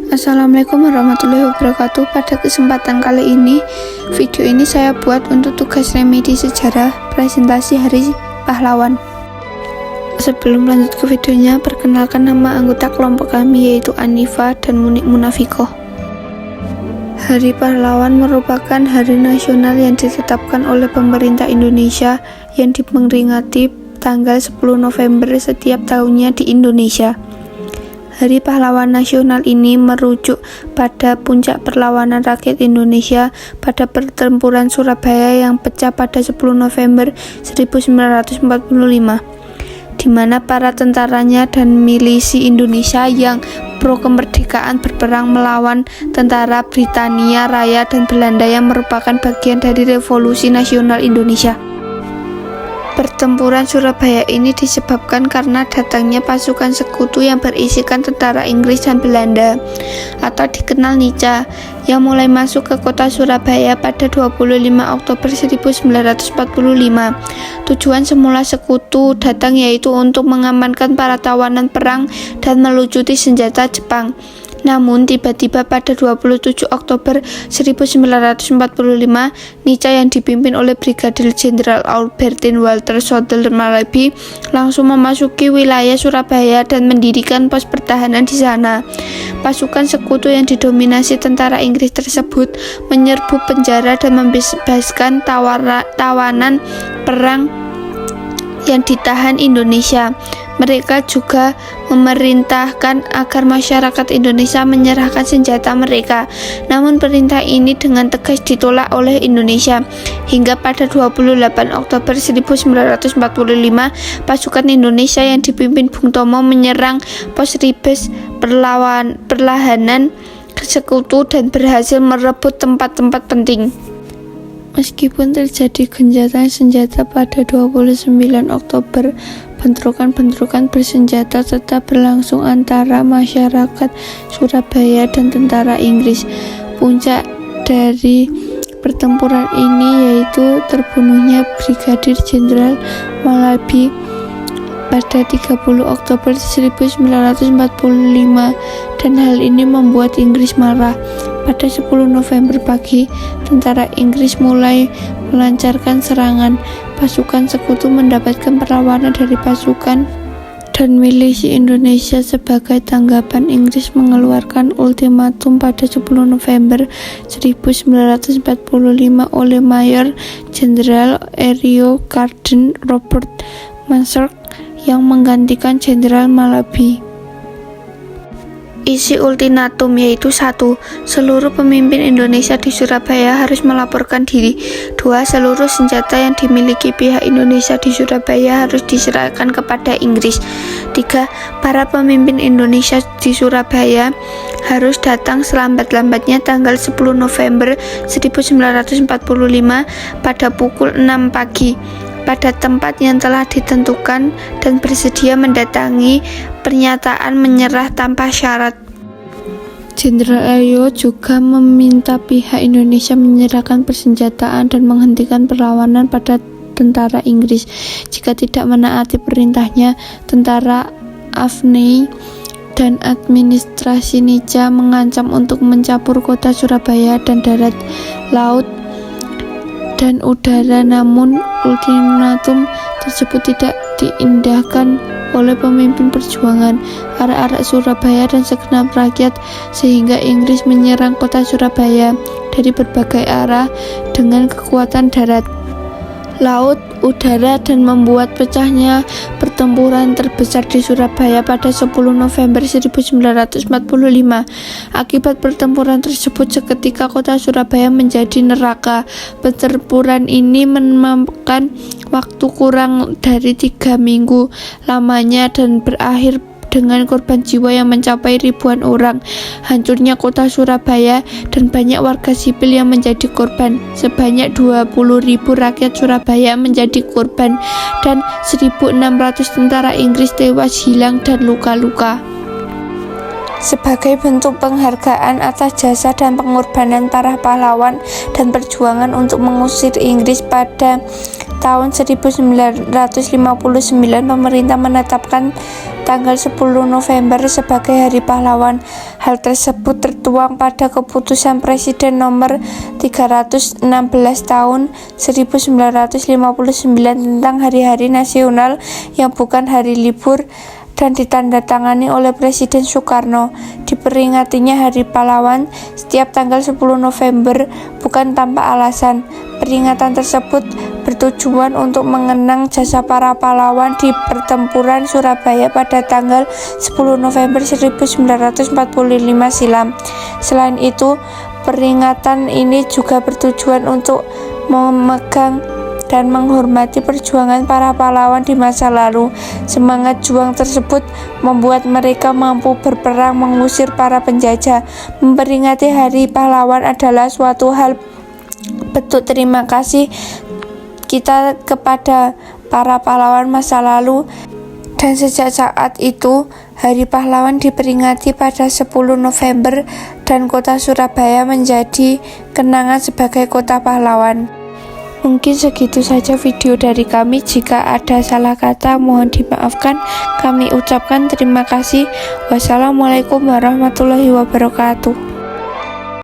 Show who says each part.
Speaker 1: Assalamualaikum warahmatullahi wabarakatuh. Pada kesempatan kali ini, video ini saya buat untuk tugas remedi sejarah presentasi Hari Pahlawan. Sebelum lanjut ke videonya, perkenalkan nama anggota kelompok kami yaitu Anifa dan Munik Munafikoh. Hari Pahlawan merupakan hari nasional yang ditetapkan oleh pemerintah Indonesia yang diperingati tanggal 10 November setiap tahunnya di Indonesia. Hari Pahlawan Nasional ini merujuk pada puncak perlawanan rakyat Indonesia pada pertempuran Surabaya yang pecah pada 10 November 1945, di mana para tentaranya dan milisi Indonesia yang pro kemerdekaan berperang melawan tentara Britania Raya dan Belanda yang merupakan bagian dari Revolusi Nasional Indonesia. Pertempuran Surabaya ini disebabkan karena datangnya pasukan sekutu yang berisikan tentara Inggris dan Belanda, atau dikenal Nica, yang mulai masuk ke kota Surabaya pada 25 Oktober 1945. Tujuan semula sekutu datang yaitu untuk mengamankan para tawanan perang dan melucuti senjata Jepang. Namun tiba-tiba pada 27 Oktober 1945, Nica yang dipimpin oleh Brigadir Jenderal Albertin Walter Sodel Malabi langsung memasuki wilayah Surabaya dan mendirikan pos pertahanan di sana. Pasukan sekutu yang didominasi tentara Inggris tersebut menyerbu penjara dan membebaskan tawanan perang yang ditahan Indonesia. Mereka juga memerintahkan agar masyarakat Indonesia menyerahkan senjata mereka. Namun perintah ini dengan tegas ditolak oleh Indonesia. Hingga pada 28 Oktober 1945, pasukan Indonesia yang dipimpin Bung Tomo menyerang pos Ribes perlahanan sekutu dan berhasil merebut tempat-tempat penting. Meskipun terjadi gencatan senjata pada 29 Oktober, bentrokan-bentrokan bersenjata tetap berlangsung antara masyarakat Surabaya dan tentara Inggris. Puncak dari pertempuran ini yaitu terbunuhnya Brigadir Jenderal Malabi pada 30 Oktober 1945, dan hal ini membuat Inggris marah. Pada 10 November pagi, tentara Inggris mulai melancarkan serangan. Pasukan sekutu mendapatkan perlawanan dari pasukan dan milisi Indonesia. Sebagai tanggapan, Inggris mengeluarkan ultimatum pada 10 November 1945 oleh Mayor Jenderal Aero Garden Robert Marshall yang menggantikan Jenderal Malabi. Isi ultimatum yaitu 1. Seluruh pemimpin Indonesia di Surabaya harus melaporkan diri. 2. Seluruh senjata yang dimiliki pihak Indonesia di Surabaya harus diserahkan kepada Inggris. 3. Para pemimpin Indonesia di Surabaya harus datang selambat-lambatnya tanggal 10 November 1945 pada pukul 6 pagi pada tempat yang telah ditentukan dan bersedia mendatangi pernyataan menyerah tanpa syarat. Jenderal Ayo juga meminta pihak Indonesia menyerahkan persenjataan dan menghentikan perlawanan pada tentara Inggris. Jika tidak menaati perintahnya, tentara Afnei dan administrasi Nica mengancam untuk mencampur kota Surabaya dan darat, laut, dan udara. Namun ultimatum tersebut tidak diindahkan oleh pemimpin perjuangan, arek-arek Surabaya dan segenap rakyat, sehingga Inggris menyerang kota Surabaya dari berbagai arah dengan kekuatan darat, laut, udara, dan membuat pecahnya pertempuran terbesar di Surabaya pada 10 November 1945. Akibat pertempuran tersebut, seketika kota Surabaya menjadi neraka. Pertempuran ini memakan waktu kurang dari 3 minggu lamanya dan berakhir dengan korban jiwa yang mencapai ribuan orang. Hancurnya kota Surabaya dan banyak warga sipil yang menjadi korban. Sebanyak 20.000 rakyat Surabaya menjadi korban dan 1.600 tentara Inggris tewas, hilang, dan luka-luka. Sebagai bentuk penghargaan atas jasa dan pengorbanan para pahlawan dan perjuangan untuk mengusir Inggris pada tahun 1959, pemerintah menetapkan tanggal 10 November sebagai Hari Pahlawan. Hal tersebut tertuang pada keputusan Presiden nomor 316 tahun 1959 tentang hari-hari nasional yang bukan hari libur dan ditandatangani oleh Presiden Soekarno. Diperingatinya Hari Pahlawan setiap tanggal 10 November bukan tanpa alasan. Peringatan tersebut bertujuan untuk mengenang jasa para pahlawan di pertempuran Surabaya pada tanggal 10 November 1945 silam. Selain itu, peringatan ini juga bertujuan untuk memegang dan menghormati perjuangan para pahlawan di masa lalu. Semangat juang tersebut membuat mereka mampu berperang mengusir para penjajah. Memperingati Hari Pahlawan adalah suatu hal bentuk terima kasih kita kepada para pahlawan masa lalu, dan sejak saat itu Hari Pahlawan diperingati pada 10 November dan kota Surabaya menjadi kenangan sebagai kota pahlawan. Mungkin segitu saja video dari kami. Jika ada salah kata mohon dimaafkan. Kami ucapkan terima kasih. Wassalamualaikum warahmatullahi wabarakatuh.